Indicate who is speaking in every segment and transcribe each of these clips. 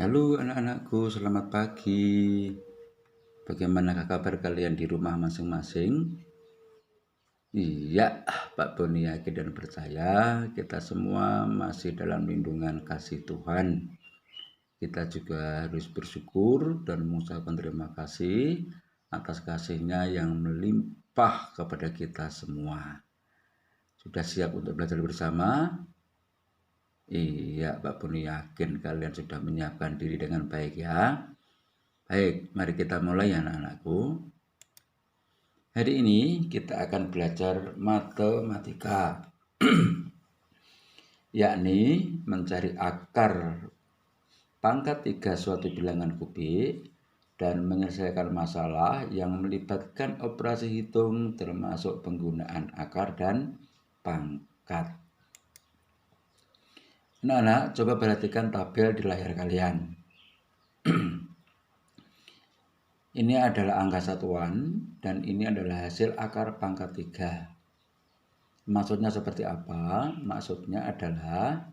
Speaker 1: Halo anak-anakku, selamat pagi. Bagaimanakah kabar kalian di rumah masing-masing? Iya, Pak Boni yakin dan percaya kita semua masih dalam lindungan kasih Tuhan. Kita juga harus bersyukur dan mengucapkan terima kasih atas kasih-Nya yang melimpah kepada kita semua. Sudah siap untuk belajar bersama? Iya, Pak Boni yakin kalian sudah menyiapkan diri dengan baik ya. Baik, mari kita mulai ya anak-anakku. Hari ini kita akan belajar matematika, yakni mencari akar pangkat 3 suatu bilangan kubik dan menyelesaikan masalah yang melibatkan operasi hitung termasuk penggunaan akar dan pangkat. Anak-anak, coba perhatikan tabel di layar kalian. Ini adalah angka satuan dan ini adalah hasil akar pangkat 3. Maksudnya seperti apa? Maksudnya adalah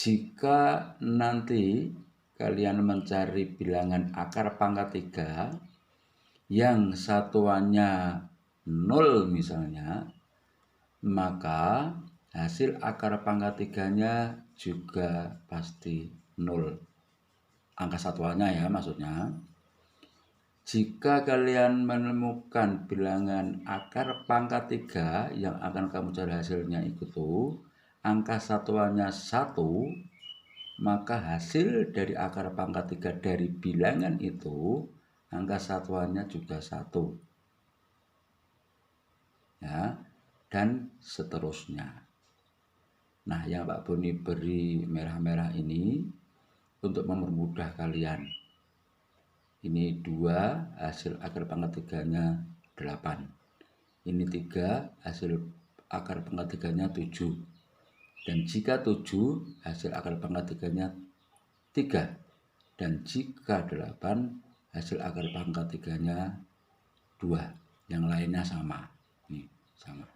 Speaker 1: jika nanti kalian mencari bilangan akar pangkat 3 yang satuannya 0 misalnya, maka hasil akar pangkat 3-nya juga pasti 0. Angka satuannya ya maksudnya. Jika kalian menemukan bilangan akar pangkat 3 yang akan kamu cari hasilnya itu angka satuannya 1, maka hasil dari akar pangkat 3 dari bilangan itu angka satuannya juga 1. Ya, dan seterusnya. Nah, yang Pak Boni beri merah-merah ini untuk mempermudah kalian. Ini 2, hasil akar pangkat 3-nya 8. Ini 3, hasil akar pangkat 3-nya 7. Dan jika 7, hasil akar pangkat 3-nya 3. Dan jika 8, hasil akar pangkat 3-nya 2. Yang lainnya sama. Nih, sama.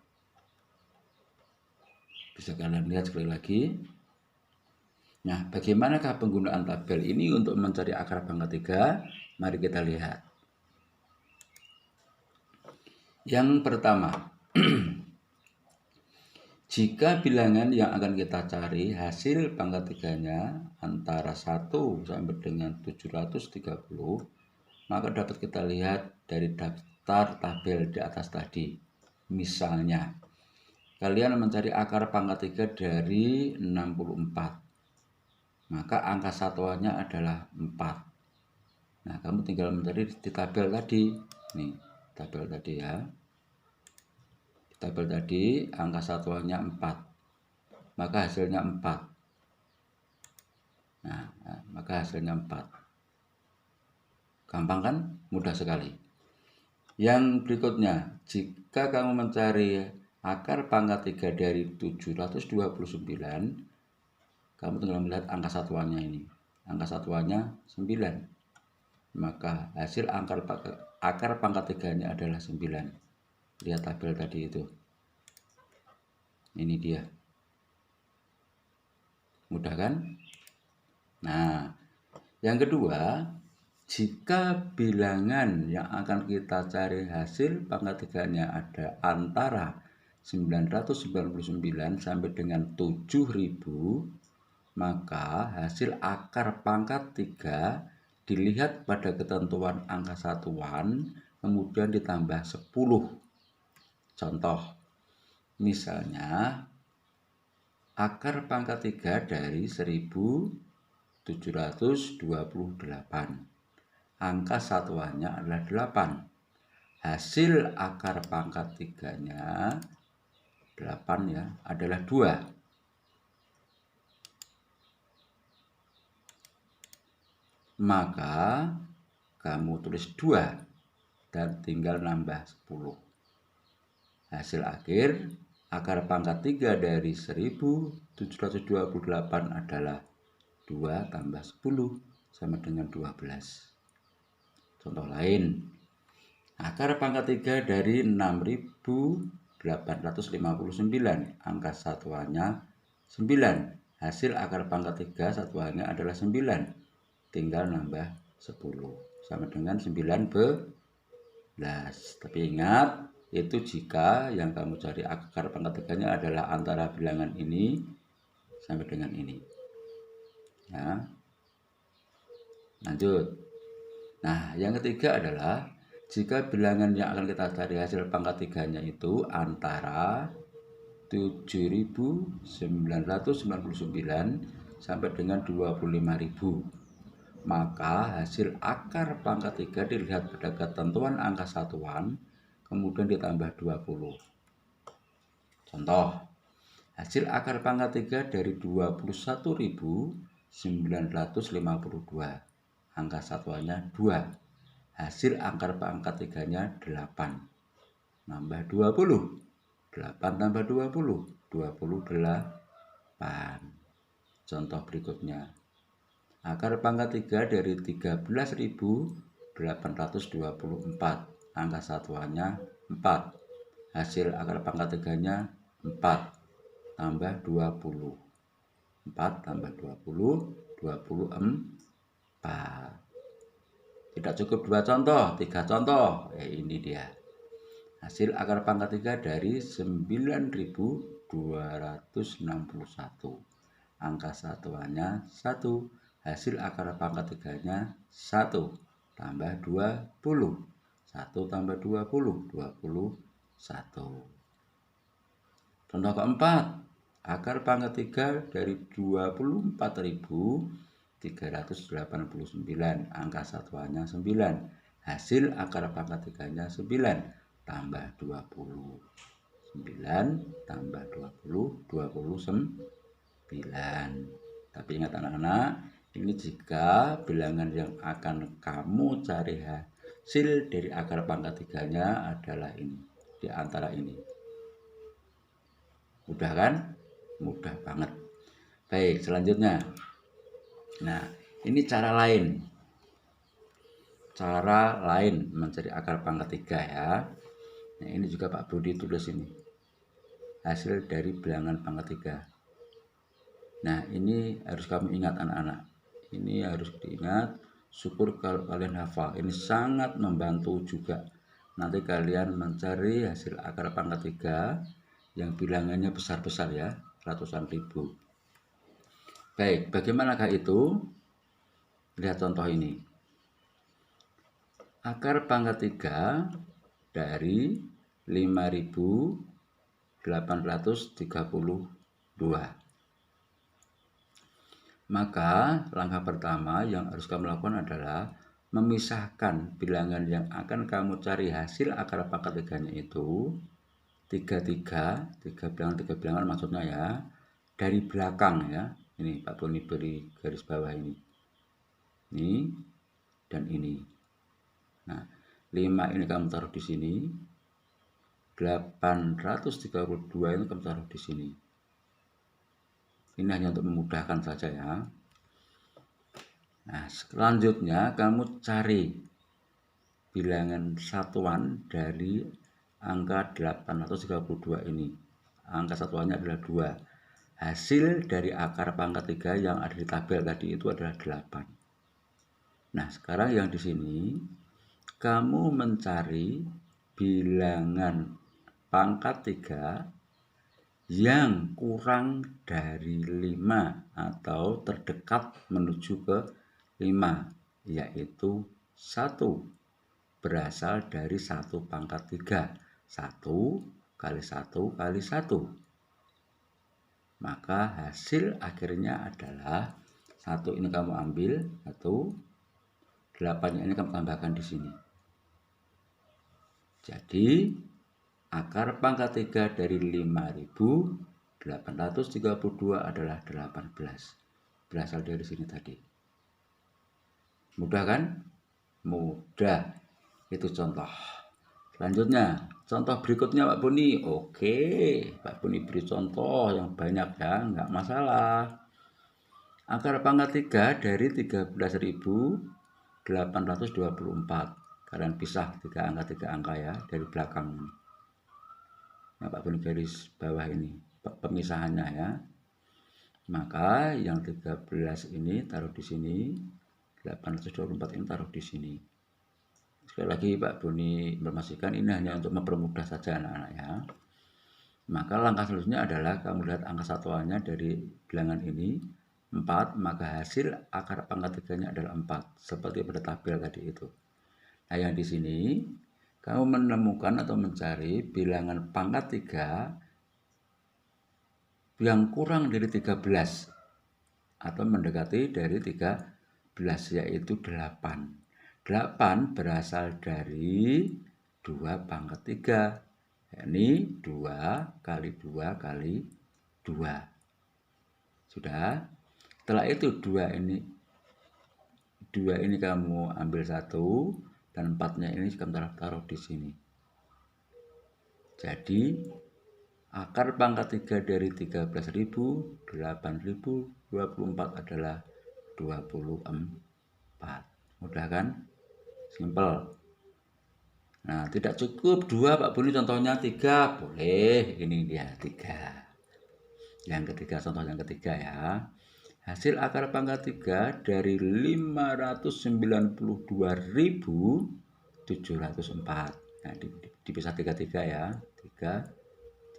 Speaker 1: Bisa kalian lihat sekali lagi. Nah, bagaimanakah penggunaan tabel ini untuk mencari akar pangkat 3? Mari kita lihat. Yang pertama, jika bilangan yang akan kita cari hasil pangkat 3-nya antara 1 sampai dengan 730, maka dapat kita lihat dari daftar tabel di atas tadi. Misalnya, kalian mencari akar pangkat 3 dari 64. Maka angka satuannya adalah 4. Nah, kamu tinggal mencari di tabel tadi. Nih, tabel tadi ya. Di tabel tadi angka satuannya 4. Maka hasilnya 4. Nah, maka hasilnya 4. Gampang kan? Mudah sekali. Yang berikutnya, jika kamu mencari akar pangkat 3 dari 729, kamu tinggal melihat angka satuannya ini. Angka satuannya 9. Maka hasil akar pangkat 3-nya adalah 9. Lihat tabel tadi itu. Ini dia. Mudah kan? Nah, yang kedua, jika bilangan yang akan kita cari hasil pangkat 3-nya ada antara 999 sampai dengan 7000, maka hasil akar pangkat 3 dilihat pada ketentuan angka satuan, kemudian ditambah 10. Contoh, misalnya akar pangkat 3 dari 1728. Angka satuannya adalah 8. Hasil akar pangkat 3-nya 8 ya, adalah 2. Maka kamu tulis 2 dan tinggal nambah 10. Hasil akhir akar pangkat 3 dari 1728 adalah 2 tambah 10 sama dengan 12. Contoh lain, akar pangkat 3 dari 6859, angka satuannya 9. hasil akar pangkat 3 satuannya adalah 9. Tinggal nambah 10. Sama dengan 19. Tapi ingat, itu jika yang kamu cari akar pangkat 3-nya adalah antara bilangan ini sampai dengan ini. Ya. Lanjut. Nah, yang ketiga adalah jika bilangan yang akan kita cari hasil pangkat 3-nya itu antara 7.999 sampai dengan 25.000, maka hasil akar pangkat 3 dilihat pada ketentuan angka satuan kemudian ditambah 20. Contoh, hasil akar pangkat 3 dari 21.952, angka satuannya 2. Hasil akar pangkat 3-nya 8. Nambah 20. 8 tambah 20, 28. Contoh berikutnya. Akar pangkat 3 dari 13.824. Angka satuannya 4. Hasil akar pangkat 3-nya 4. Tambah 20. 4 tambah 20, 24. Tidak cukup 2 contoh, 3 contoh. Ini dia. Hasil akar pangkat 3 dari 9.261. Angka satuannya 1. Hasil akar pangkat 3-nya 1. Tambah 20. 1 tambah 20, 21. Contoh keempat. Akar pangkat 3 dari 24.389. Angka satuannya 9. Hasil akar pangkat 3-nya 9. Tambah 20. 9 tambah 20, 29. Tapi ingat anak-anak, ini jika bilangan yang akan kamu cari hasil dari akar pangkat 3-nya adalah ini, di antara ini. Mudah kan? Mudah banget. Baik, selanjutnya. Nah, ini cara lain. Cara lain mencari akar pangkat 3 ya. Nah, ini juga Pak Budi tulis ini. Hasil dari bilangan pangkat 3. Nah, ini harus kamu ingat anak-anak. Ini harus diingat. Syukur kalau kalian hafal. Ini sangat membantu juga. Nanti kalian mencari hasil akar pangkat 3 yang bilangannya besar-besar ya, ratusan ribu. Baik, bagaimanakah itu? Lihat contoh ini. Akar pangkat 3 dari 5.832. Maka langkah pertama yang harus kamu lakukan adalah memisahkan bilangan yang akan kamu cari hasil akar pangkat 3-nya itu tiga bilangan maksudnya ya, dari belakang ya. Ini Pak Boni beri garis bawah ini dan ini. Nah, 5 ini kamu taruh di sini, 832 ini kamu taruh di sini. Ini hanya untuk memudahkan saja ya. Nah, selanjutnya kamu cari bilangan satuan dari angka 832 ini. Angka satuannya adalah 2. Hasil dari akar pangkat 3 yang ada di tabel tadi itu adalah 8. Nah, sekarang yang di sini kamu mencari bilangan pangkat 3 yang kurang dari 5 atau terdekat menuju ke 5, yaitu 1. Berasal dari 1 pangkat 3. 1 kali 1 kali 1. Maka hasil akhirnya adalah 1 ini kamu ambil, 1, 8 ini kamu tambahkan di sini. Jadi akar pangkat 3 dari 5.832 adalah 18. Berasal dari sini tadi. Mudah kan? Mudah. Itu contoh. Selanjutnya, contoh berikutnya Pak Boni. Oke, Pak Boni beri contoh yang banyak ya, nggak masalah. Akar pangkat 3 dari 13.824. Kalian pisah 3 angka ya dari belakang. Nah, Pak Boni garis bawah ini pemisahannya ya. Maka yang 13 ini taruh di sini, 824 ini taruh di sini. Sekali lagi Pak Boni informasikan ini hanya untuk mempermudah saja anak-anak ya. Maka langkah selanjutnya adalah kamu lihat angka satuannya dari bilangan ini 4, maka hasil akar pangkat 3-nya adalah 4 seperti pada tabel tadi itu. Nah, yang di sini kamu menemukan atau mencari bilangan pangkat 3 yang kurang dari 13 atau mendekati dari 13, yaitu 8. 8 berasal dari 2 pangkat 3, yakni 2 kali 2 kali 2. Sudah. Setelah itu 2 ini kamu ambil 1 dan 4-nya ini kamu taruh di sini. Jadi akar pangkat 3 dari 13.000, 8.024 adalah 24. Mudah kan? Simple. Nah, tidak cukup 2 Pak Boni, contohnya 3. Boleh, ini dia 3. Yang ketiga, contoh yang ketiga ya. Hasil akar pangkat 3 dari 592.704. Nah, dipisah 3 ya. 3.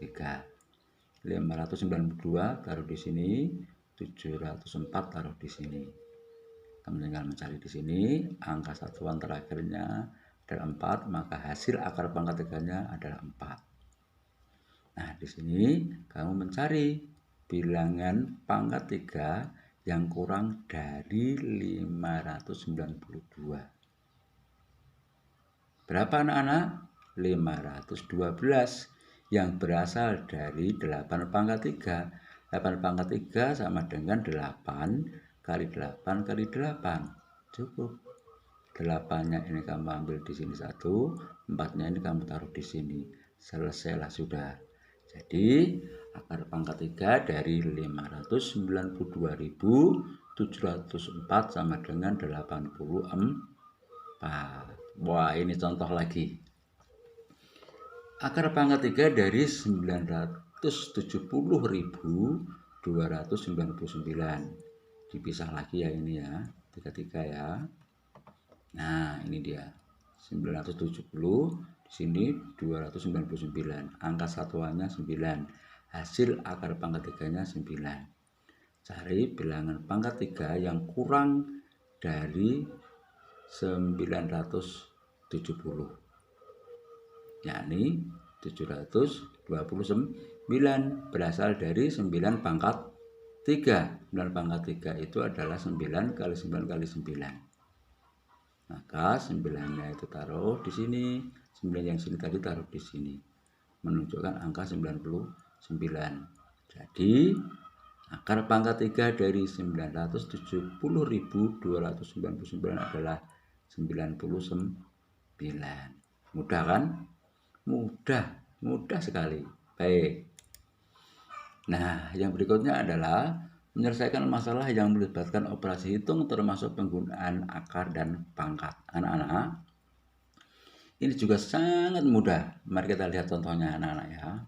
Speaker 1: 592 taruh di sini, 704 taruh di sini. Kamu tinggal mencari di sini angka satuan terakhirnya adalah 4, maka hasil akar pangkat 3-nya adalah 4. Nah, di sini kamu mencari bilangan pangkat 3 yang kurang dari 592. Berapa anak-anak? 512 yang berasal dari 8 pangkat 3. 8 pangkat 3 sama dengan 8 kali 8 kali 8. Cukup. 8-nya ini kamu ambil di sini 1, 4-nya ini kamu taruh di sini. Selesailah sudah. Jadi akar pangkat 3 dari 592.704 sama dengan 84. Wah, ini contoh lagi. Akar pangkat 3 dari 970.299. Dipisah lagi ya ini ya, 33 ya. Nah, ini dia. 970 di sini 299. Angka satuannya 9. Hasil akar pangkat 3-nya 9. Cari bilangan pangkat 3 yang kurang dari 970, yakni 729, berasal dari 9 pangkat 3. 9 pangkat 3 itu adalah 9 kali 9 kali 9. Maka 9-nya itu taruh di sini, 9 yang sini tadi taruh di sini, menunjukkan angka 99. Jadi akar pangkat 3 dari 970.299 adalah 99. Mudah kan? Mudah sekali. Baik. Nah, yang berikutnya adalah menyelesaikan masalah yang melibatkan operasi hitung termasuk penggunaan akar dan pangkat. Anak-anak, ini juga sangat mudah. Mari kita lihat contohnya anak-anak ya.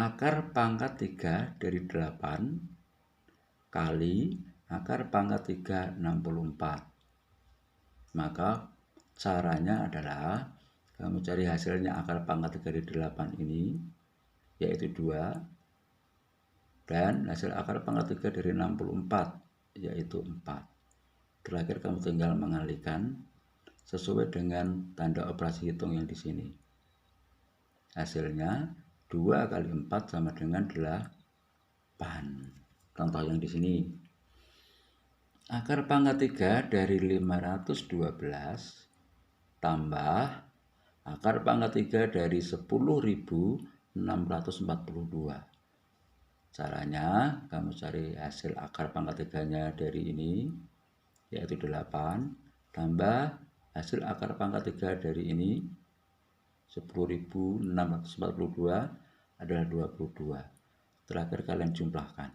Speaker 1: Akar pangkat 3 dari 8 kali akar pangkat 3 64. Maka caranya adalah kamu cari hasilnya akar pangkat 3 dari 8 ini, yaitu 2. Dan hasil akar pangkat 3 dari 64, yaitu 4. Terakhir kamu tinggal mengalihkan sesuai dengan tanda operasi hitung yang di sini. Hasilnya 2 kali 4 sama dengan 8. Contoh yang di sini. Akar pangkat 3 dari 512 tambah akar pangkat 3 dari 10.642. Caranya kamu cari hasil akar pangkat 3-nya dari ini, yaitu 8, tambah hasil akar pangkat 3 dari ini, 10.642 adalah 22. Terakhir kalian jumlahkan,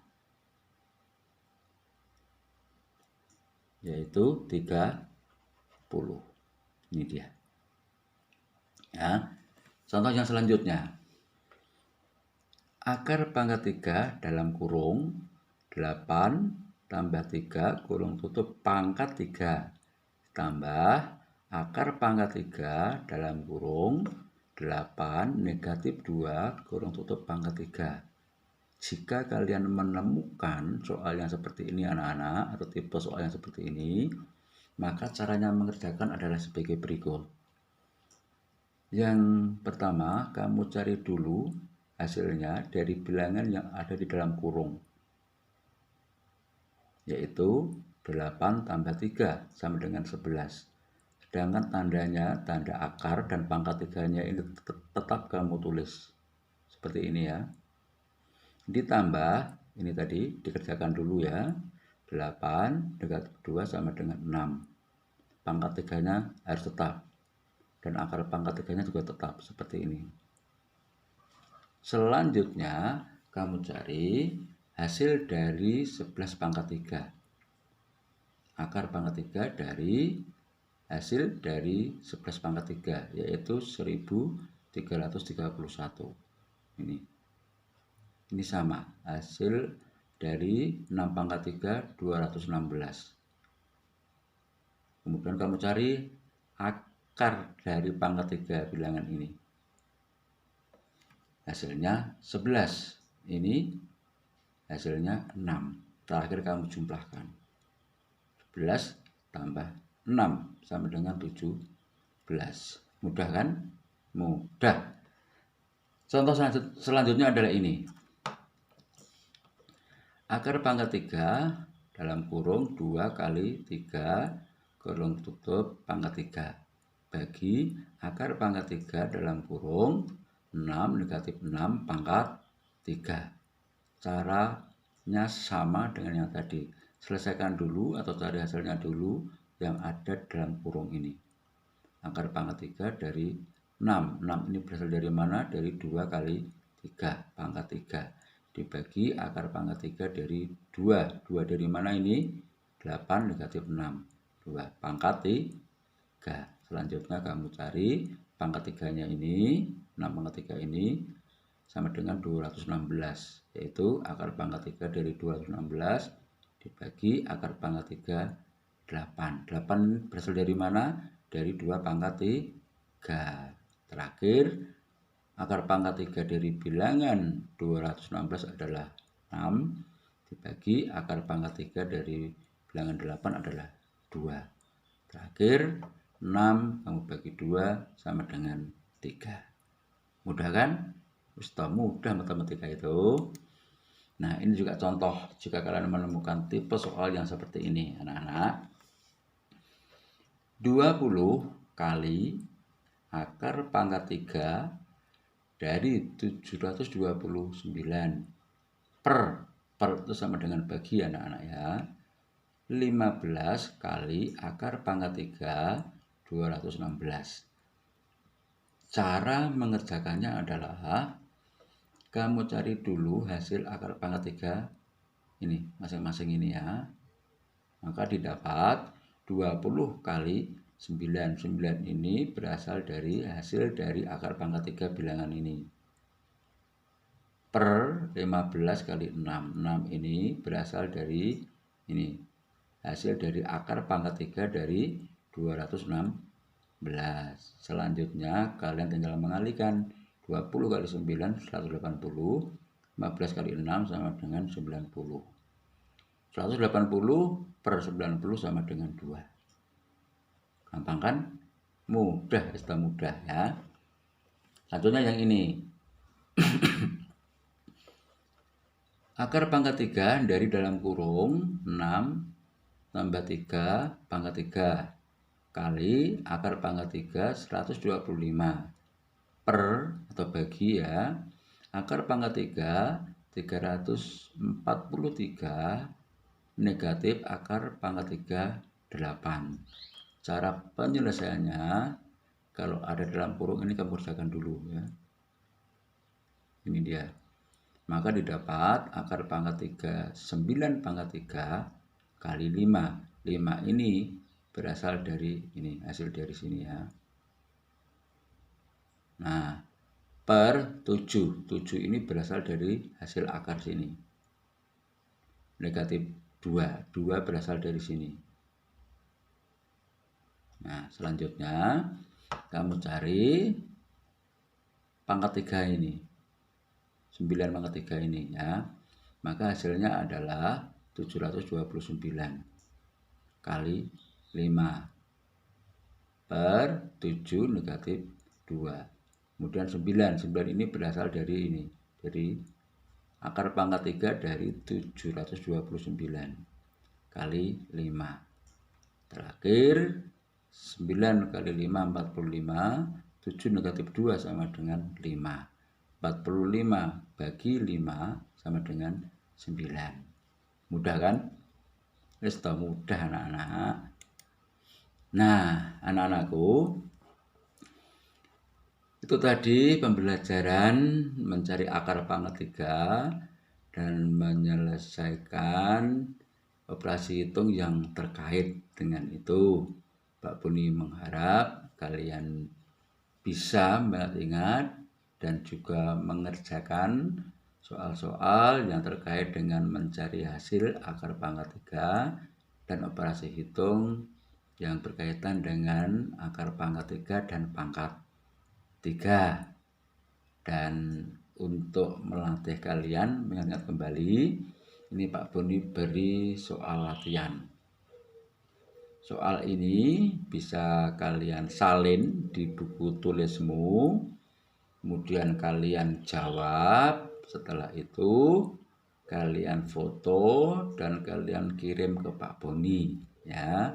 Speaker 1: yaitu 30. Ini dia. Ya. Contoh yang selanjutnya. Akar pangkat 3 dalam kurung 8 tambah 3 kurung tutup pangkat 3 tambah akar pangkat 3 dalam kurung 8 negatif 2 kurung tutup pangkat 3. Jika kalian menemukan soal yang seperti ini anak-anak, atau tipe soal yang seperti ini, maka caranya mengerjakan adalah sebagai berikut. Yang pertama, kamu cari dulu hasilnya dari bilangan yang ada di dalam kurung, yaitu 8 tambah 3 sama dengan 11. Sedangkan tandanya, tanda akar dan pangkat 3-nya ini tetap kamu tulis seperti ini ya. Ditambah, ini tadi dikerjakan dulu ya, 8 negatif 2 sama dengan 6. Pangkat 3-nya harus tetap, dan akar pangkat 3-nya juga tetap, seperti ini. Selanjutnya, kamu cari hasil dari 11 pangkat 3. Akar pangkat 3 dari hasil dari 11 pangkat 3, yaitu 1331. Ini sama, hasil dari 6 pangkat 3, 216. Kemudian kamu cari akar dari pangkat 3 bilangan ini. Hasilnya 11. Ini hasilnya 6. Terakhir kamu jumlahkan. 11 tambah 6 sama dengan 17. Mudah kan? Mudah. Contoh selanjutnya adalah ini. Akar pangkat 3 dalam kurung 2 kali 3 kurung tutup pangkat 3 bagi akar pangkat 3 dalam kurung 6 negatif 6 pangkat 3. Caranya sama dengan yang tadi. Selesaikan dulu atau cari hasilnya dulu yang ada dalam kurung ini. Akar pangkat 3 dari 6. 6 ini berasal dari mana? Dari 2 kali 3 pangkat 3. Dibagi akar pangkat 3 dari 2. 2 dari mana ini? 8 negatif 6. 2 pangkat 3. Selanjutnya kamu cari pangkat 3-nya ini. 6 pangkat 3 ini sama dengan 216. Yaitu akar pangkat 3 dari 216 dibagi akar pangkat 3 8. 8 berasal dari mana? Dari 2 pangkat 3. Terakhir, akar pangkat 3 dari bilangan 216 adalah 6 dibagi akar pangkat 3 dari bilangan 8 adalah 2. Terakhir, 6 kamu bagi 2 sama dengan 3. Mudah kan? Ustaz, mudah matematika itu. Nah, ini juga contoh jika kalian menemukan tipe soal yang seperti ini, anak-anak. 20 kali akar pangkat 3 dari 729 per itu sama dengan bagi anak-anak ya. 15 kali akar pangkat 3 216. Cara mengerjakannya adalah kamu cari dulu hasil akar pangkat 3 ini masing-masing ini ya. Maka didapat 20 kali 9. 9 ini berasal dari hasil dari akar pangkat 3 bilangan ini. Per 15 kali 6. 6 ini berasal dari ini. Hasil dari akar pangkat 3 dari 216. Selanjutnya kalian tinggal mengalihkan 20 kali 9 180. 15 kali 6 sama dengan 90. 180 per 90 sama dengan 2. Gampang kan? Mudah, sudah mudah ya. Selanjutnya yang ini. Akar pangkat 3 dari dalam kurung 6 tambah 3 pangkat 3 kali akar pangkat 3 125 per atau bagi ya. Akar pangkat 3 343 negatif akar pangkat 3 8. Cara penyelesaiannya, kalau ada dalam kurung ini kamu kerjakan dulu ya. Ini dia. Maka didapat akar pangkat 3 9 pangkat 3 kali 5. 5 ini berasal dari ini, hasil dari sini ya. Nah, per 7. 7 ini berasal dari hasil akar sini. negatif 2. 2 berasal dari sini. Nah, selanjutnya kamu cari pangkat 3 ini. 9 pangkat 3 ini ya. Maka hasilnya adalah 729 kali 5 per 7 negatif 2. Kemudian 9 ini berasal dari ini. Dari akar pangkat 3 dari 729 kali 5. Terakhir 9 kali 5 45. 7 negatif 2 sama dengan 5. 45 bagi 5 sama dengan 9. Mudah kan? Mudah anak-anak. Nah, anak-anakku, itu tadi pembelajaran mencari akar pangkat 3 dan menyelesaikan operasi hitung yang terkait dengan itu. Pak Buni mengharap kalian bisa mengingat dan juga mengerjakan soal-soal yang terkait dengan mencari hasil akar pangkat 3 dan operasi hitung yang berkaitan dengan akar pangkat 3 dan pangkat 3. Dan untuk melatih kalian mengingat kembali, ini Pak Boni beri soal latihan. Soal ini bisa kalian salin di buku tulismu, kemudian kalian jawab. Setelah itu kalian foto dan kalian kirim ke Pak Boni ya.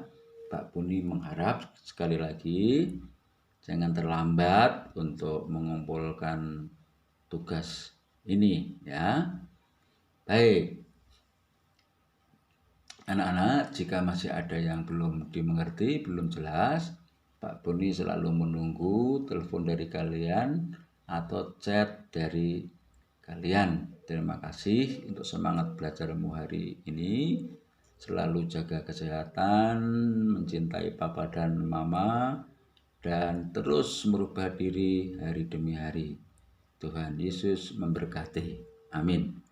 Speaker 1: Pak Boni mengharap sekali lagi jangan terlambat untuk mengumpulkan tugas ini ya. Baik, anak-anak, jika masih ada yang belum dimengerti, belum jelas, Pak Boni selalu menunggu telepon dari kalian atau chat dari kalian. Terima kasih untuk semangat belajarmu hari ini. Selalu jaga kesehatan, mencintai papa dan mama, dan terus merubah diri hari demi hari. Tuhan Yesus memberkati. Amin.